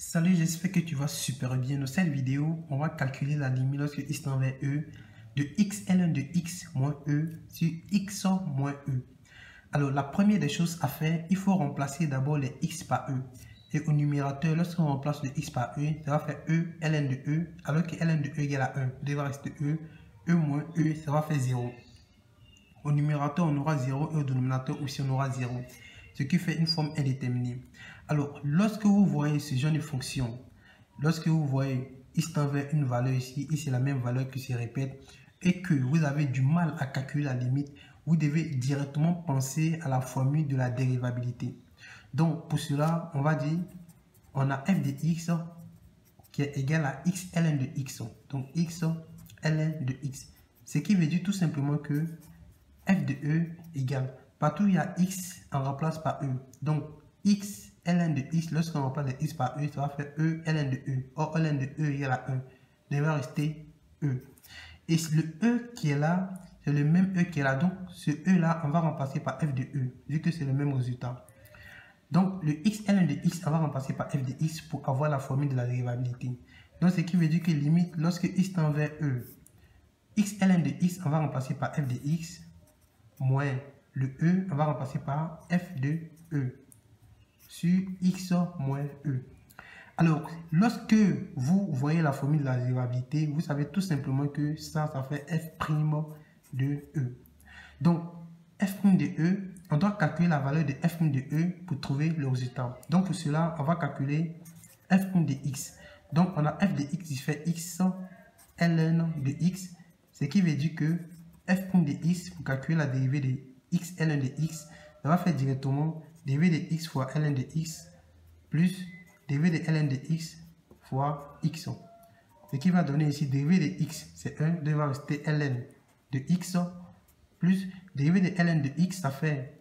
Salut, j'espère que tu vas super bien. Dans cette vidéo, on va calculer la limite lorsque x tend vers e de x ln de x moins e sur x moins e. Alors, la première des choses à faire, il faut remplacer d'abord les x par e. Et au numérateur, lorsqu'on remplace le x par e, ça va faire e ln de e, alors que ln de e égale à 1. Il va rester e moins e, ça va faire 0. Au numérateur, on aura 0 et au dénominateur aussi, on aura 0. Ce qui fait une forme indéterminée. Alors, lorsque vous voyez ce genre de fonction, lorsque vous voyez x tend vers une valeur ici, et c'est la même valeur qui se répète, et que vous avez du mal à calculer la limite, vous devez directement penser à la formule de la dérivabilité. Donc, pour cela, on va dire, on a f de x qui est égal à x ln de x. Donc, x ln de x. Ce qui veut dire tout simplement que f de e égale, partout il y a x, on remplace par e. Donc, x ln de x, lorsqu'on remplace les x par e, ça va faire e ln de e. Or, ln de e égale à 1. Il va rester e. Et le e qui est là, c'est le même e qui est là. Donc, ce e là, on va remplacer par f de e, vu que c'est le même résultat. Donc, le x ln de x, on va remplacer par f de x pour avoir la formule de la dérivabilité. Donc, ce qui veut dire que limite, lorsque x tend vers e, x ln de x, on va remplacer par f de x, moins le e, on va remplacer par f de e sur x moins e. Alors, lorsque vous voyez la formule de la dérivabilité, vous savez tout simplement que ça fait f' de e. Donc, f' de e, on doit calculer la valeur de f' de e pour trouver le résultat. Donc, pour cela, on va calculer f' de x. Donc, on a f de x qui fait x ln de x, ce qui veut dire que f' de x, pour calculer la dérivée de x ln de x, ça va faire directement dérivée de x fois ln de x plus dérivée de ln de x fois x. Ce qui va donner ici dérivée de x, c'est 1, donc il va rester ln de x plus dérivée de ln de x, ça fait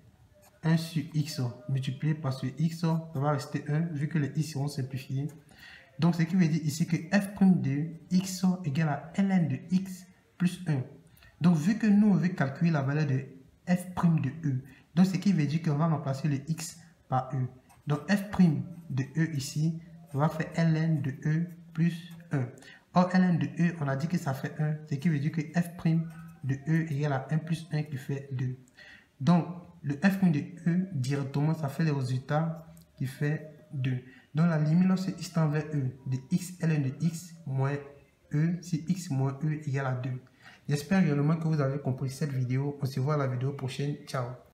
1 sur x multiplié par ce x, ça va rester 1 vu que les x seront simplifiés. Donc ce qui veut dire ici que f' de x égale à ln de x plus 1. Donc, vu que nous, on veut calculer la valeur de f' de e, donc ce qui veut dire qu'on va remplacer le x par e. Donc, f' de e ici va faire ln de e plus 1. Or, ln de e, on a dit que ça fait 1, ce qui veut dire que f' de e égale à 1 plus 1 qui fait 2. Donc, le f' de e, directement, ça fait le résultat qui fait 2. Donc, la limite lorsque x tend vers e de x ln de x moins e si x moins e égale à 2. J'espère réellement que vous avez compris cette vidéo. On se voit à la vidéo prochaine. Ciao.